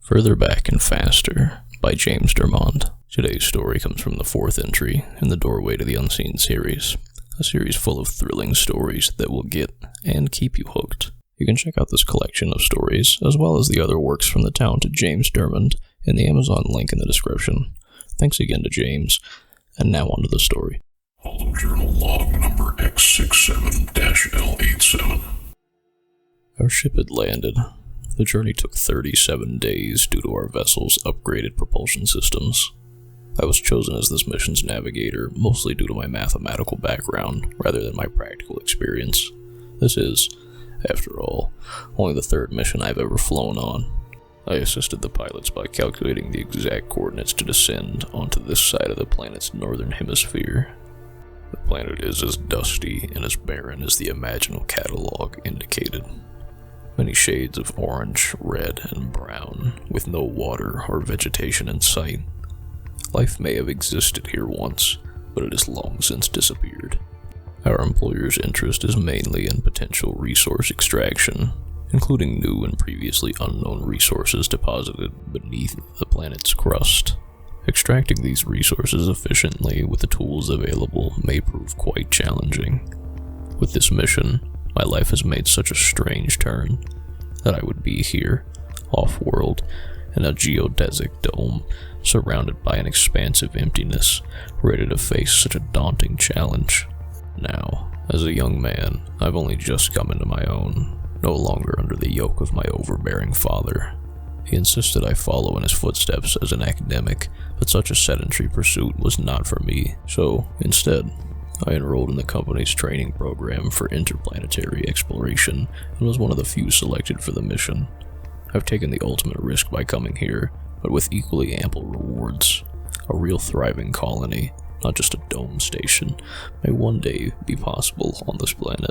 Further Back and Faster by James Dermond. Today's story comes from the fourth entry in the Doorway to the Unseen series, a series full of thrilling stories that will get and keep you hooked. You can check out this collection of stories, as well as the other works from the talented James Dermond, in the Amazon link in the description. Thanks again to James, and now on to the story. Hollow Journal Log number X67-L87. Our ship had landed. The journey took 37 days due to our vessel's upgraded propulsion systems. I was chosen as this mission's navigator mostly due to my mathematical background rather than my practical experience. This is, after all, only the third mission I've ever flown on. I assisted the pilots by calculating the exact coordinates to descend onto this side of the planet's northern hemisphere. The planet is as dusty and as barren as the Imaginal catalog indicated. Many shades of orange, red, and brown, with no water or vegetation in sight. Life may have existed here once, but it has long since disappeared. Our employer's interest is mainly in potential resource extraction, including new and previously unknown resources deposited beneath the planet's crust. Extracting these resources efficiently with the tools available may prove quite challenging. With this mission, my life has made such a strange turn that I would be here, off-world, in a geodesic dome, surrounded by an expansive emptiness, ready to face such a daunting challenge. Now, as a young man, I've only just come into my own, no longer under the yoke of my overbearing father. He insisted I follow in his footsteps as an academic, but such a sedentary pursuit was not for me, so instead, I enrolled in the company's training program for interplanetary exploration and was one of the few selected for the mission. I've taken the ultimate risk by coming here, but with equally ample rewards. A real thriving colony, not just a dome station, may one day be possible on this planet.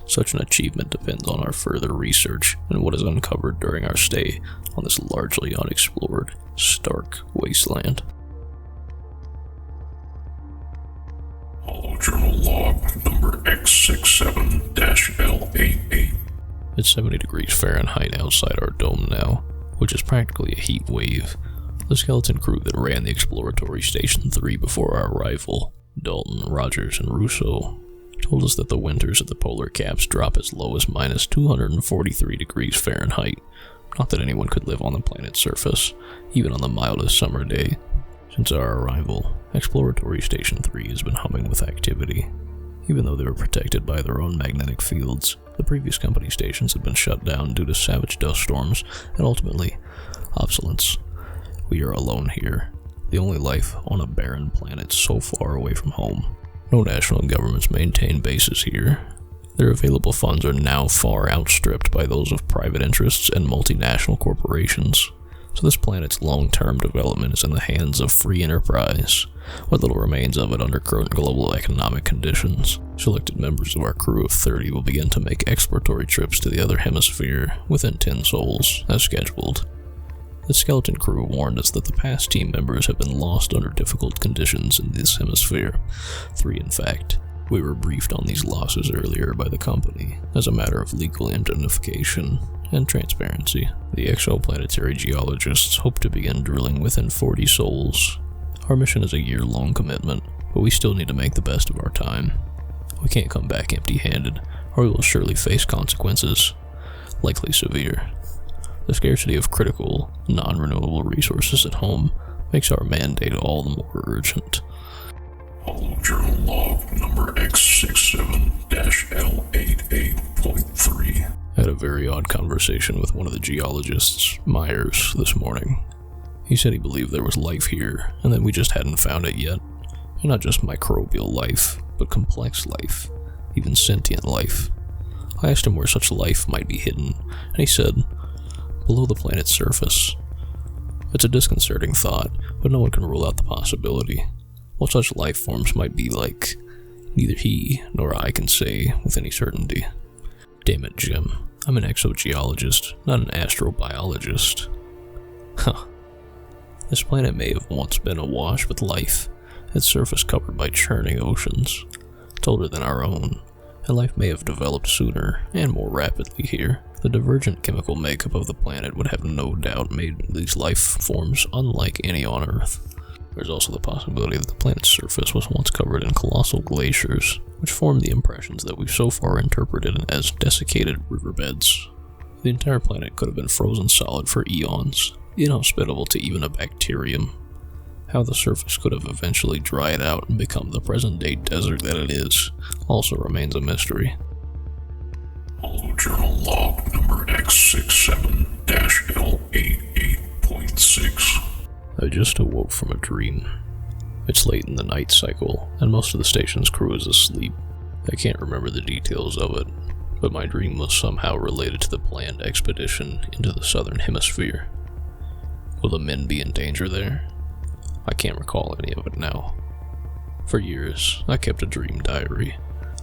Such an achievement depends on our further research and what is uncovered during our stay on this largely unexplored, stark wasteland. Hollow Journal Log number X67-L88. It's 70 degrees Fahrenheit outside our dome now, which is practically a heat wave. The skeleton crew that ran the exploratory Station 3 before our arrival, Dalton, Rogers, and Russo, told us that the winters at the polar caps drop as low as minus 243 degrees Fahrenheit. Not that anyone could live on the planet's surface, even on the mildest summer day. Since our arrival, Exploratory Station 3 has been humming with activity. Even though they were protected by their own magnetic fields, the previous company stations had been shut down due to savage dust storms and ultimately, obsolescence. We are alone here, the only life on a barren planet so far away from home. No national governments maintain bases here. Their available funds are now far outstripped by those of private interests and multinational corporations. So this planet's long-term development is in the hands of free enterprise, what little remains of it under current global economic conditions. Selected members of our crew of 30 will begin to make exploratory trips to the other hemisphere within 10 sols, as scheduled. The skeleton crew warned us that the past team members have been lost under difficult conditions in this hemisphere. 3, in fact. We were briefed on these losses earlier by the company, as a matter of legal indemnification and transparency. The exoplanetary geologists hope to begin drilling within 40 sols. Our mission is a year-long commitment, but we still need to make the best of our time. We can't come back empty-handed, or we will surely face consequences, likely severe. The scarcity of critical, non-renewable resources at home makes our mandate all the more urgent. Hollow Journal Log number X67-L88.3. I had a very odd conversation with one of the geologists, Myers, this morning. He said he believed there was life here, and that we just hadn't found it yet. And not just microbial life, but complex life, even sentient life. I asked him where such life might be hidden, and he said, below the planet's surface. It's a disconcerting thought, but no one can rule out the possibility. What such life forms might be like, neither he nor I can say with any certainty. Damn it, Jim. I'm an exogeologist, not an astrobiologist. Huh. This planet may have once been awash with life, its surface covered by churning oceans. It's older than our own, and life may have developed sooner and more rapidly here. The divergent chemical makeup of the planet would have no doubt made these life forms unlike any on Earth. There's also the possibility that the planet's surface was once covered in colossal glaciers, which form the impressions that we've so far interpreted as desiccated riverbeds. The entire planet could have been frozen solid for eons, inhospitable to even a bacterium. How the surface could have eventually dried out and become the present-day desert that it is also remains a mystery. Hollow Journal Log number X67-L88.6. I just awoke from a dream. It's late in the night cycle, and most of the station's crew is asleep. I can't remember the details of it, but my dream was somehow related to the planned expedition into the southern hemisphere. Will the men be in danger there? I can't recall any of it now. For years, I kept a dream diary,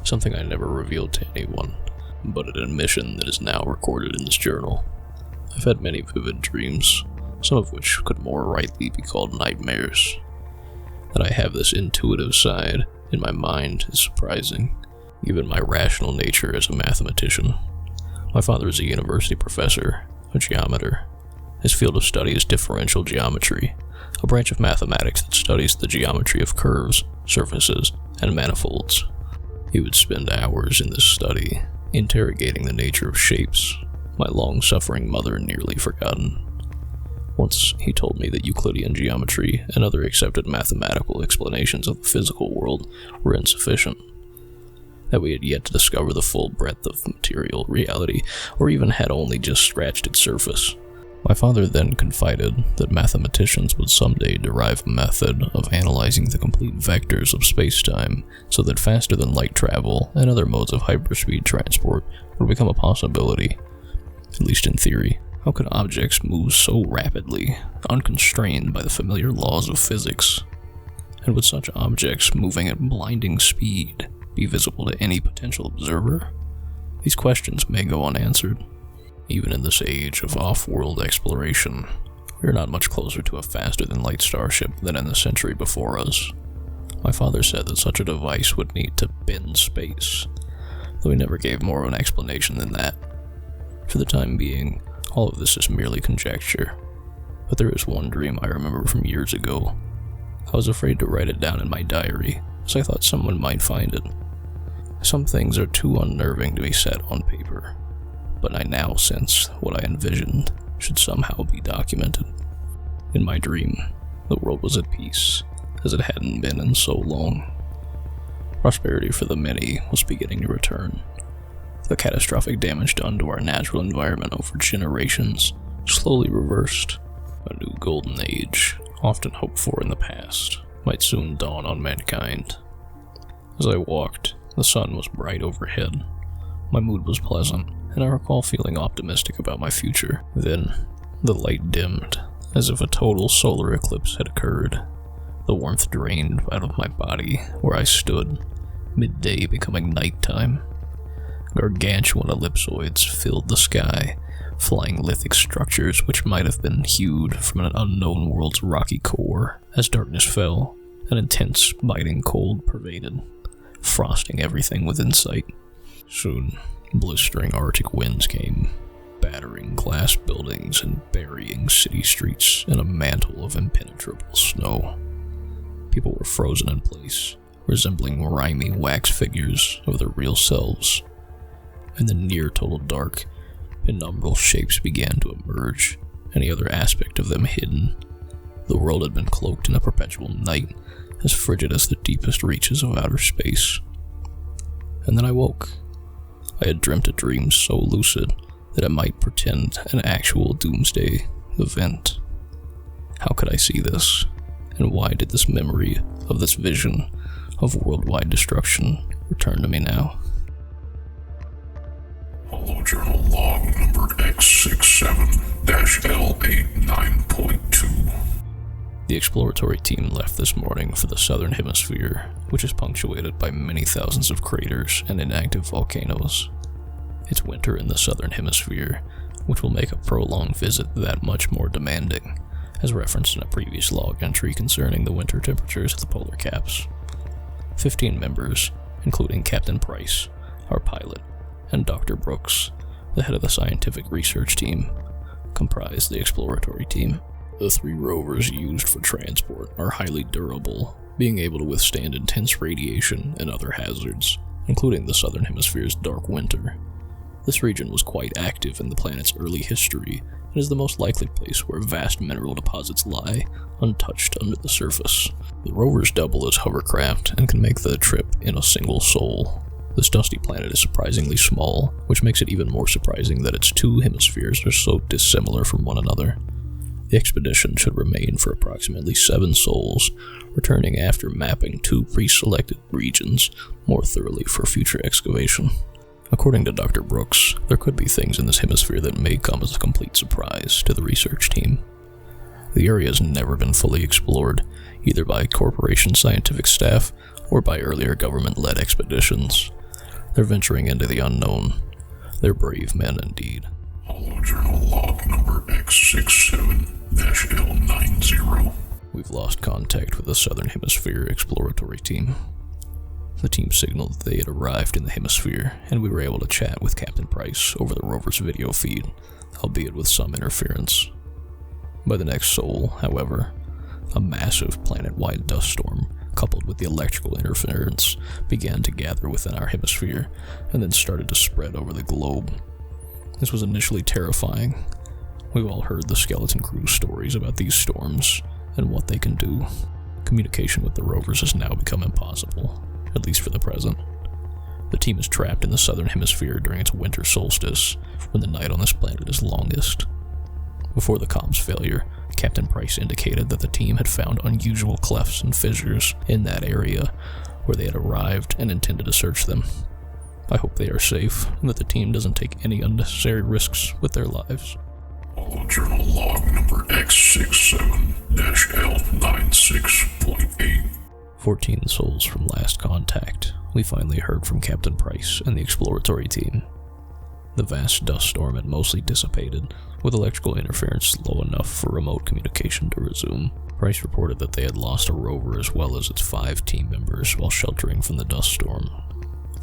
something I never revealed to anyone, but an admission that is now recorded in this journal. I've had many vivid dreams, some of which could more rightly be called nightmares. That I have this intuitive side in my mind is surprising, given my rational nature as a mathematician. My father is a university professor, a geometer. His field of study is differential geometry, a branch of mathematics that studies the geometry of curves, surfaces, and manifolds. He would spend hours in this study, interrogating the nature of shapes, my long-suffering mother nearly forgotten. Once he told me that Euclidean geometry and other accepted mathematical explanations of the physical world were insufficient, that we had yet to discover the full breadth of material reality, or even had only just scratched its surface. My father then confided that mathematicians would someday derive a method of analyzing the complete vectors of space-time so that faster-than-light travel and other modes of hyperspeed transport would become a possibility, at least in theory. How could objects move so rapidly, unconstrained by the familiar laws of physics? And would such objects moving at blinding speed be visible to any potential observer? These questions may go unanswered. Even in this age of off-world exploration, we are not much closer to a faster-than-light starship than in the century before us. My father said that such a device would need to bend space, though he never gave more of an explanation than that. For the time being, all of this is merely conjecture, but there is one dream I remember from years ago. I was afraid to write it down in my diary, as I thought someone might find it. Some things are too unnerving to be set on paper, but I now sense what I envisioned should somehow be documented. In my dream, the world was at peace, as it hadn't been in so long. Prosperity for the many was beginning to return. The catastrophic damage done to our natural environment over generations slowly reversed. A new golden age, often hoped for in the past, might soon dawn on mankind. As I walked, the sun was bright overhead. My mood was pleasant, and I recall feeling optimistic about my future. Then, the light dimmed, as if a total solar eclipse had occurred. The warmth drained out of my body where I stood, midday becoming nighttime. Gargantuan ellipsoids filled the sky, flying lithic structures which might have been hewed from an unknown world's rocky core. As darkness fell, an intense, biting cold pervaded, frosting everything within sight. Soon, blistering Arctic winds came, battering glass buildings and burying city streets in a mantle of impenetrable snow. People were frozen in place, resembling grimy wax figures of their real selves. In the near-total dark, penumbral shapes began to emerge, any other aspect of them hidden. The world had been cloaked in a perpetual night, as frigid as the deepest reaches of outer space. And then I woke. I had dreamt a dream so lucid that it might portend an actual doomsday event. How could I see this? And why did this memory of this vision of worldwide destruction return to me now? Hollow Journal Log number X67-L89.2. The exploratory team left this morning for the southern hemisphere, which is punctuated by many thousands of craters and inactive volcanoes. It's winter in the southern hemisphere, which will make a prolonged visit that much more demanding, as referenced in a previous log entry concerning the winter temperatures of the polar caps. 15 members, including Captain Price, our pilot, and Dr. Brooks, The head of the scientific research team comprised the exploratory team. The 3 rovers used for transport are highly durable, being able to withstand intense radiation and other hazards, including the southern hemisphere's dark winter. This region was quite active in the planet's early history and is the most likely place where vast mineral deposits lie, untouched under the surface. The rovers double as hovercraft and can make the trip in a single sol. This dusty planet is surprisingly small, which makes it even more surprising that its 2 hemispheres are so dissimilar from one another. The expedition should remain for approximately 7 sols, returning after mapping 2 pre-selected regions more thoroughly for future excavation. According to Dr. Brooks, there could be things in this hemisphere that may come as a complete surprise to the research team. The area has never been fully explored, either by corporation scientific staff or by earlier government-led expeditions. They're venturing into the unknown. They're brave men indeed. Holojournal log number X67-L90. We've lost contact with the Southern Hemisphere exploratory team. The team signaled that they had arrived in the hemisphere, and we were able to chat with Captain Price over the rover's video feed, albeit with some interference. By the next sol, however, a massive planet-wide dust storm, coupled with the electrical interference, began to gather within our hemisphere, and then started to spread over the globe. This was initially terrifying. We've all heard the Skeleton Crew stories about these storms, and what they can do. Communication with the rovers has now become impossible, at least for the present. The team is trapped in the southern hemisphere during its winter solstice, when the night on this planet is longest. Before the comms failure, Captain Price indicated that the team had found unusual clefts and fissures in that area where they had arrived and intended to search them. I hope they are safe and that the team doesn't take any unnecessary risks with their lives. Holojournal log number X67-L96.8. 14 sols from last contact, we finally heard from Captain Price and the exploratory team. The vast dust storm had mostly dissipated, with electrical interference low enough for remote communication to resume. Price reported that they had lost a rover as well as its 5 team members while sheltering from the dust storm.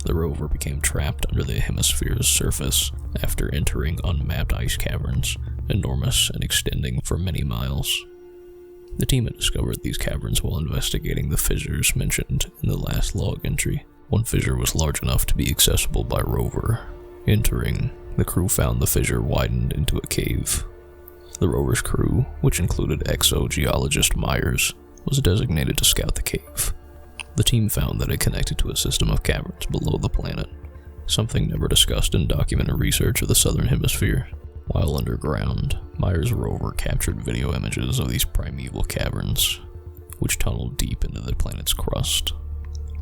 The rover became trapped under the hemisphere's surface after entering unmapped ice caverns, enormous and extending for many miles. The team had discovered these caverns while investigating the fissures mentioned in the last log entry. One fissure was large enough to be accessible by rover. Entering, the crew found the fissure widened into a cave. The rover's crew, which included exogeologist Myers, was designated to scout the cave. The team found that it connected to a system of caverns below the planet, something never discussed in documented research of the southern hemisphere. While underground, Myers' rover captured video images of these primeval caverns, which tunneled deep into the planet's crust.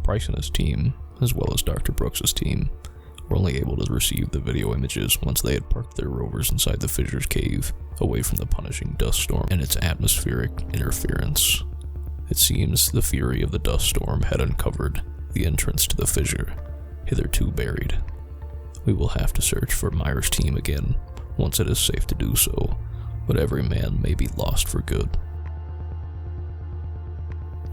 Price and his team, as well as Dr. Brooks' team, were only able to receive the video images once they had parked their rovers inside the fissure's cave, away from the punishing dust storm and its atmospheric interference. It seems the fury of the dust storm had uncovered the entrance to the fissure, hitherto buried. We will have to search for Myers' team again, once it is safe to do so, but every man may be lost for good.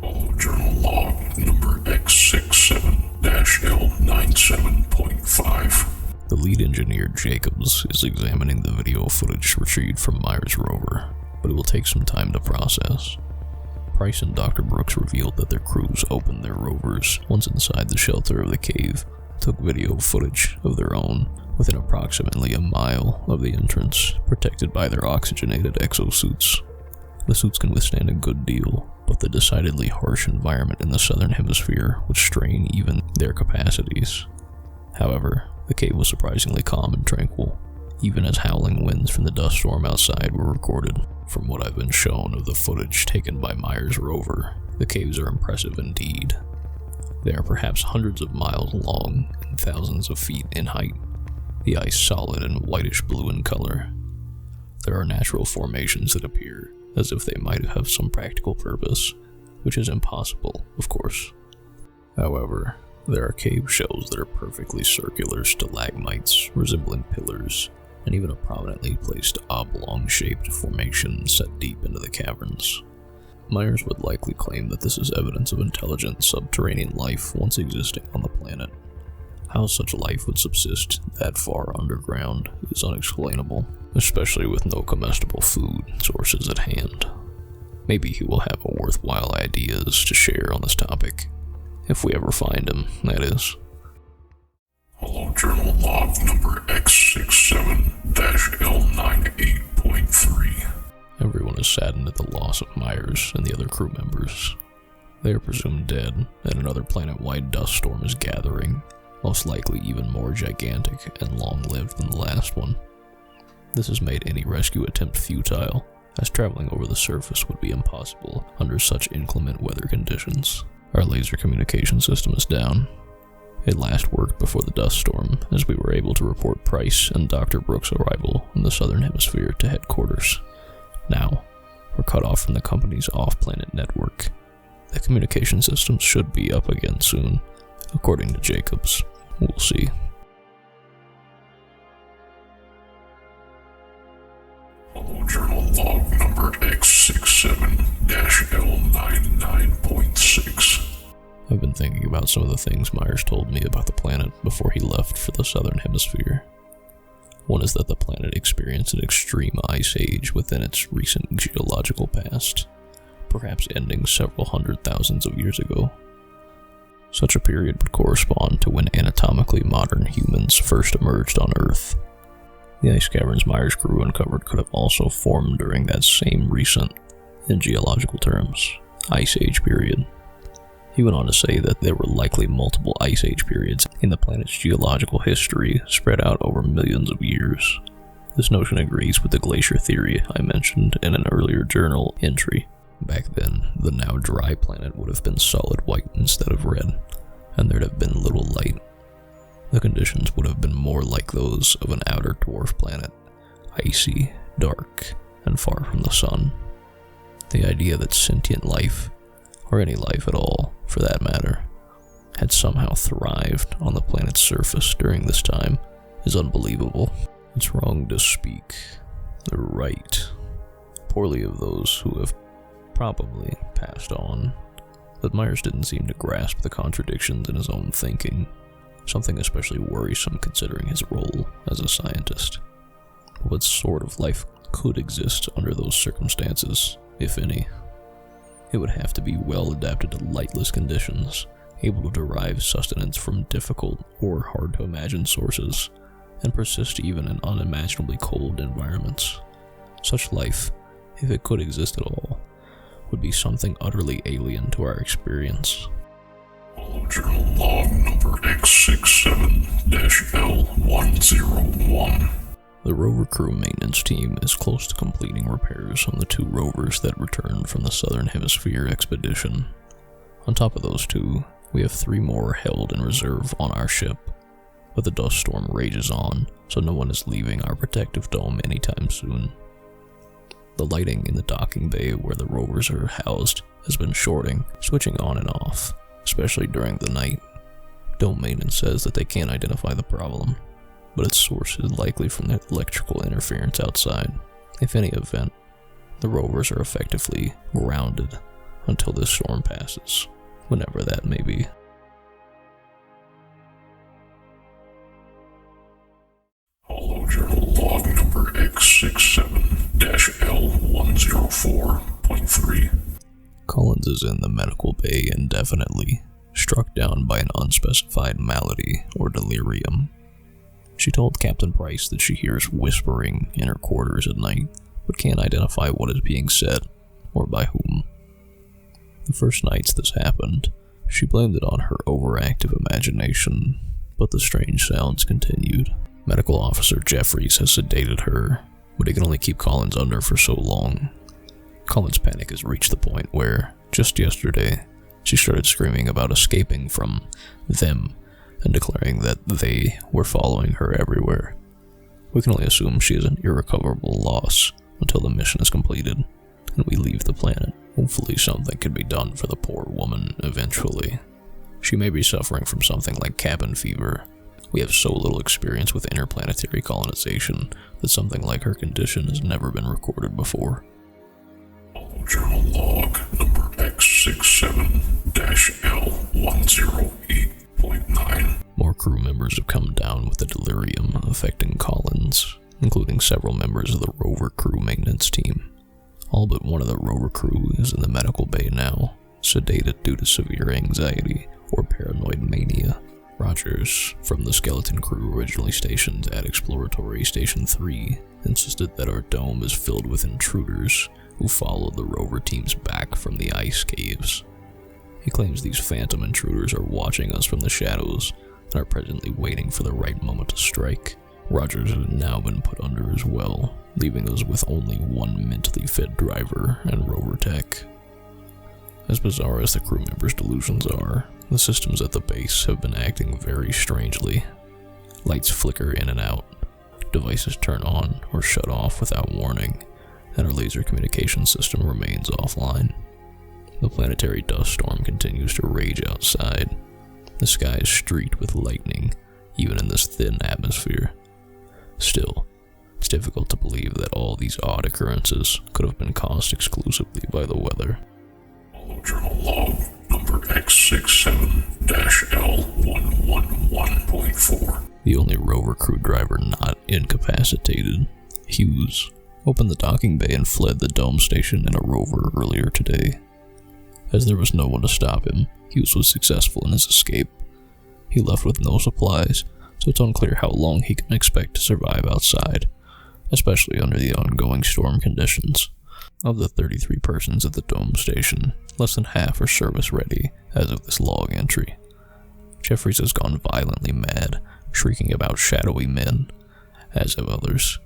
Holojournal log number X67-L97.5. The lead engineer, Jacobs, is examining the video footage retrieved from Myers' rover, but it will take some time to process. Price and Dr. Brooks revealed that their crews opened their rovers once inside the shelter of the cave, took video footage of their own within approximately a mile of the entrance, protected by their oxygenated exosuits. The suits can withstand a good deal, but the decidedly harsh environment in the southern hemisphere would strain even their capacities. However, the cave was surprisingly calm and tranquil, even as howling winds from the dust storm outside were recorded. From what I've been shown of the footage taken by Myers' rover, the caves are impressive indeed. They are perhaps hundreds of miles long and thousands of feet in height, the ice solid and whitish blue in color. There are natural formations that appear as if they might have some practical purpose, which is impossible, of course. However, there are cave shells that are perfectly circular stalagmites resembling pillars, and even a prominently placed oblong-shaped formation set deep into the caverns. Myers would likely claim that this is evidence of intelligent subterranean life once existing on the planet. How such life would subsist that far underground is unexplainable, especially with no comestible food sources at hand. Maybe he will have a worthwhile ideas to share on this topic, if we ever find him, that is. Hello, Journal Log number X67-L98.3. Everyone is saddened at the loss of Myers and the other crew members. They are presumed dead, and another planet-wide dust storm is gathering, most likely even more gigantic and long-lived than the last one. This has made any rescue attempt futile, as traveling over the surface would be impossible under such inclement weather conditions. Our laser communication system is down. It last worked before the dust storm, as we were able to report Price and Dr. Brooks' arrival in the southern hemisphere to headquarters. Now, we're cut off from the company's off-planet network. The communication systems should be up again soon, according to Jacobs. We'll see. Hello, Journal Log number X67-L99.6. I've been thinking about some of the things Myers told me about the planet before he left for the southern hemisphere. One is that the planet experienced an extreme ice age within its recent geological past, perhaps ending several hundred thousands of years ago. Such a period would correspond to when anatomically modern humans first emerged on Earth. The ice caverns Myers' crew uncovered could have also formed during that same recent, in geological terms, ice age period. He went on to say that there were likely multiple ice age periods in the planet's geological history spread out over millions of years. This notion agrees with the glacier theory I mentioned in an earlier journal entry. Back then, the now dry planet would have been solid white instead of red, and there'd have been little light. The conditions would have been more like those of an outer dwarf planet, icy, dark, and far from the sun. The idea that sentient life, or any life at all, for that matter, had somehow thrived on the planet's surface during this time is unbelievable. It's wrong to speak the right poorly of those who have probably passed on, but Myers didn't seem to grasp the contradictions in his own thinking, something especially worrisome considering his role as a scientist. What sort of life could exist under those circumstances, if any? It would have to be well adapted to lightless conditions, able to derive sustenance from difficult or hard to imagine sources, and persist even in unimaginably cold environments. Such life, if it could exist at all, would be something utterly alien to our experience. Hello, Journal Log number X67-L101. The rover crew maintenance team is close to completing repairs on the 2 rovers that returned from the Southern Hemisphere expedition. On top of those 2, we have 3 more held in reserve on our ship, but the dust storm rages on, so no one is leaving our protective dome anytime soon. The lighting in the docking bay where the rovers are housed has been shorting, switching on and off, especially during the night. Dome maintenance says that they can't identify the problem, but its source is likely from the electrical interference outside. If any event, the rovers are effectively grounded until this storm passes, whenever that may be. Hello, Journal Log number X67-L104.3. Collins is in the medical bay indefinitely, struck down by an unspecified malady or delirium. She told Captain Price that she hears whispering in her quarters at night, but can't identify what is being said, or by whom. The first nights this happened, she blamed it on her overactive imagination, but the strange sounds continued. Medical Officer Jeffries has sedated her, but he can only keep Collins under for so long. Collins' panic has reached the point where, just yesterday, she started screaming about escaping from them and declaring that they were following her everywhere. We can only assume she is an irrecoverable loss until the mission is completed and we leave the planet. Hopefully something can be done for the poor woman eventually. She may be suffering from something like cabin fever. We have so little experience with interplanetary colonization that something like her condition has never been recorded before. Journal Log number X67-L108.9. More crew members with the delirium affecting Collins, including several members of the rover crew maintenance team. All but one of the rover crew is in the medical bay now, sedated due to severe anxiety or paranoid mania. Rogers, from the skeleton crew originally stationed at Exploratory Station 3, insisted that our dome is filled with intruders who followed the rover teams back from the ice caves. He claims these phantom intruders are watching us from the shadows and are presently waiting for the right moment to strike. Rogers has now been put under as well, leaving us with only one mentally fit driver and rover tech. As bizarre as the crew members' delusions are, the systems at the base have been acting very strangely. Lights flicker in and out, devices turn on or shut off without warning, and our laser communication system remains offline. The planetary dust storm continues to rage outside. The sky is streaked with lightning, even in this thin atmosphere. Still, it's difficult to believe that all these odd occurrences could have been caused exclusively by the weather. Journal log number X67-L111.4. The only rover crew driver not incapacitated, Hughes, opened the docking bay and fled the dome station in a rover earlier today. As there was no one to stop him, Hughes was successful in his escape. He left with no supplies, so it's unclear how long he can expect to survive outside, especially under the ongoing storm conditions. Of the 33 persons at the dome station, less than half are service ready as of this log entry. Jeffries has gone violently mad, shrieking about shadowy men, as have others.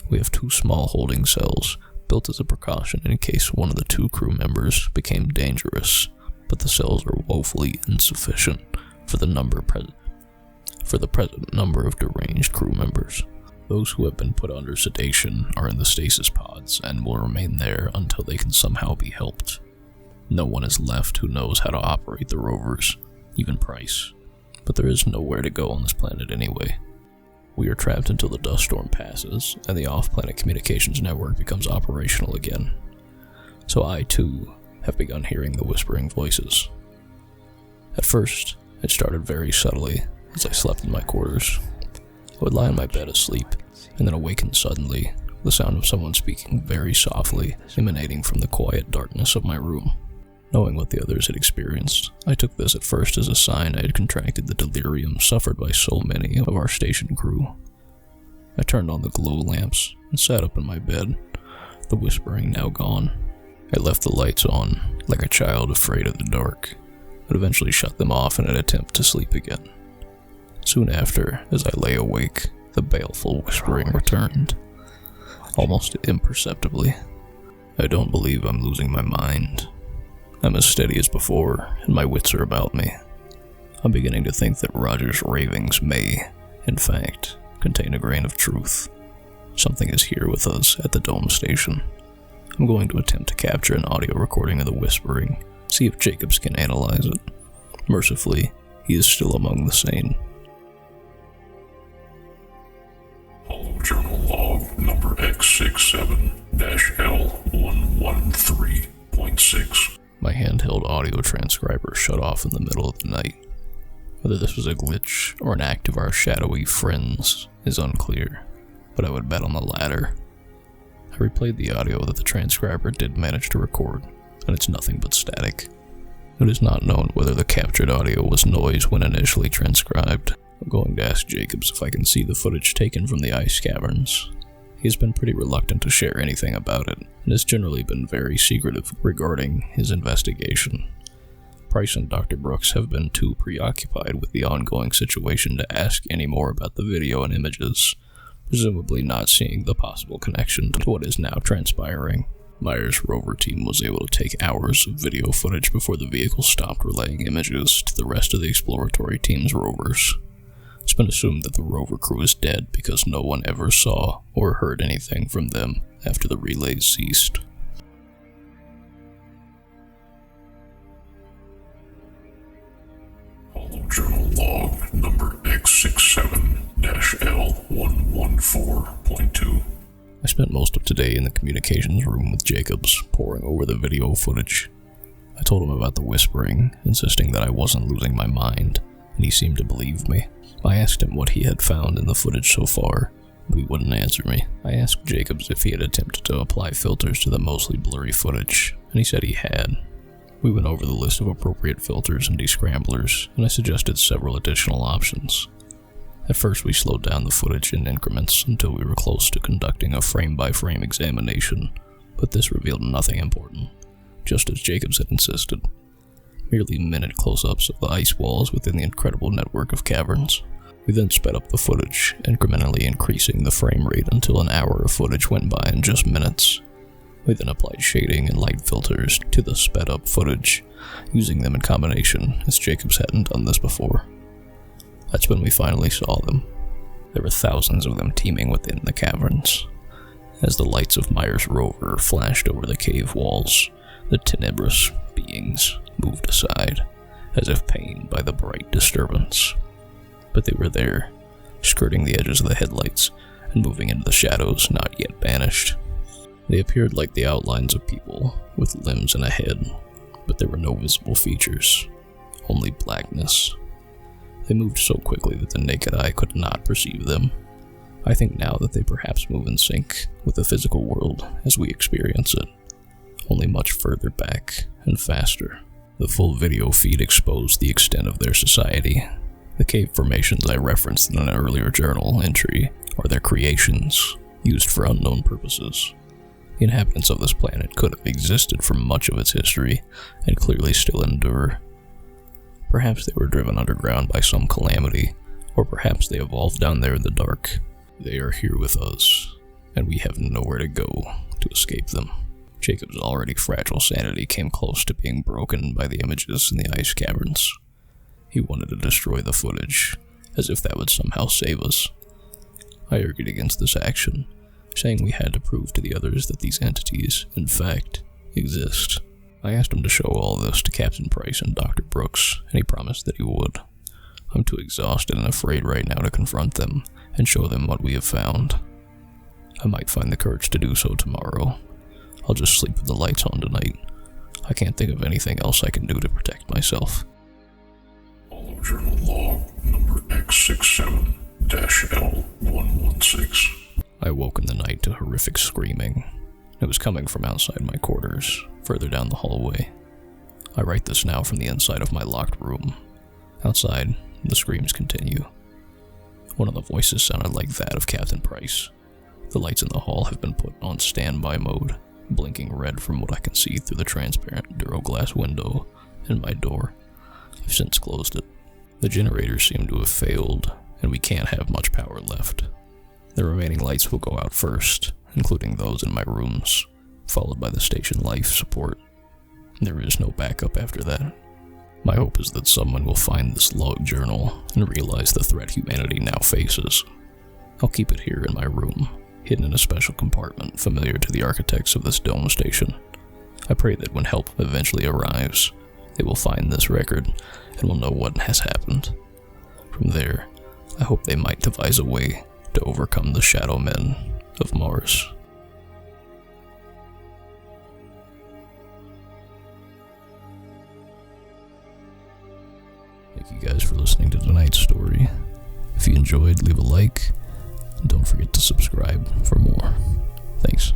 We have 2 small holding cells, built as a precaution in case one of the 2 crew members became dangerous, but the cells are woefully insufficient for the present number of deranged crew members. Those who have been put under sedation are in the stasis pods and will remain there until they can somehow be helped. No one is left who knows how to operate the rovers, even Price, but there is nowhere to go on this planet anyway. We are trapped until the dust storm passes and the off-planet communications network becomes operational again. So I, too, have begun hearing the whispering voices. At first, it started very subtly as I slept in my quarters. I would lie on my bed asleep, and then awaken suddenly, the sound of someone speaking very softly, emanating from the quiet darkness of my room. Knowing what the others had experienced, I took this at first as a sign I had contracted the delirium suffered by so many of our station crew. I turned on the glow lamps and sat up in my bed, the whispering now gone. I left the lights on, like a child afraid of the dark, but eventually shut them off in an attempt to sleep again. Soon after, as I lay awake, the baleful whispering returned, almost imperceptibly. I don't believe I'm losing my mind. I'm as steady as before, and my wits are about me. I'm beginning to think that Roger's ravings may, in fact, contain a grain of truth. Something is here with us at the dome station. I'm going to attempt to capture an audio recording of the whispering, see if Jacobs can analyze it. Mercifully, he is still among the sane. Journal log number X67-L113.6. My handheld audio transcriber shut off in the middle of the night. Whether this was a glitch or an act of our shadowy friends is unclear, but I would bet on the latter. I replayed the audio that the transcriber did manage to record, and it's nothing but static. It is not known whether the captured audio was noise when initially transcribed. I'm going to ask Jacobs if I can see the footage taken from the ice caverns. He has been pretty reluctant to share anything about it, and has generally been very secretive regarding his investigation. Price and Dr. Brooks have been too preoccupied with the ongoing situation to ask any more about the video and images, presumably not seeing the possible connection to what is now transpiring. Meyer's rover team was able to take hours of video footage before the vehicle stopped relaying images to the rest of the exploratory team's rovers. It's been assumed that the rover crew is dead because no one ever saw or heard anything from them after the relays ceased. Journal log number X67-L114.2. I spent most of today in the communications room with Jacobs, poring over the video footage. I told him about the whispering, insisting that I wasn't losing my mind, and he seemed to believe me. I asked him what he had found in the footage so far, but he wouldn't answer me. I asked Jacobs if he had attempted to apply filters to the mostly blurry footage, and he said he had. We went over the list of appropriate filters and descramblers, and I suggested several additional options. At first we slowed down the footage in increments until we were close to conducting a frame-by-frame examination, but this revealed nothing important, just as Jacobs had insisted. Merely minute close-ups of the ice walls within the incredible network of caverns. We then sped up the footage, incrementally increasing the frame rate until an hour of footage went by in just minutes. We then applied shading and light filters to the sped-up footage, using them in combination, as Jacobs hadn't done this before. That's when we finally saw them. There were thousands of them teeming within the caverns. As the lights of Myers' rover flashed over the cave walls, the tenebrous beings moved aside, as if pained by the bright disturbance. But they were there, skirting the edges of the headlights and moving into the shadows not yet banished. They appeared like the outlines of people, with limbs and a head, but there were no visible features, only blackness. They moved so quickly that the naked eye could not perceive them. I think now that they perhaps move in sync with the physical world as we experience it, only much further back and faster. The full video feed exposed the extent of their society. The cave formations I referenced in an earlier journal entry are their creations, used for unknown purposes. The inhabitants of this planet could have existed for much of its history, and clearly still endure. Perhaps they were driven underground by some calamity, or perhaps they evolved down there in the dark. They are here with us, and we have nowhere to go to escape them. Jacob's already fragile sanity came close to being broken by the images in the ice caverns. He wanted to destroy the footage, as if that would somehow save us. I argued against this action, saying we had to prove to the others that these entities, in fact, exist. I asked him to show all this to Captain Price and Dr. Brooks, and he promised that he would. I'm too exhausted and afraid right now to confront them and show them what we have found. I might find the courage to do so tomorrow. I'll just sleep with the lights on tonight. I can't think of anything else I can do to protect myself. Follow journal log number X67-L116. I woke in the night to horrific screaming. It was coming from outside my quarters, further down the hallway. I write this now from the inside of my locked room. Outside, the screams continue. One of the voices sounded like that of Captain Price. The lights in the hall have been put on standby mode, blinking red from what I can see through the transparent duroglass window and my door. I've since closed it. The generators seem to have failed, and we can't have much power left. The remaining lights will go out first, including those in my rooms, followed by the station life support. There is no backup after that. My hope is that someone will find this log journal and realize the threat humanity now faces. I'll keep it here in my room, hidden in a special compartment familiar to the architects of this dome station. I pray that when help eventually arrives, they will find this record and will know what has happened. From there, I hope they might devise a way to overcome the Shadow Men of Mars. Thank you guys for listening to tonight's story. If you enjoyed, leave a like, and don't forget to subscribe for more. Thanks.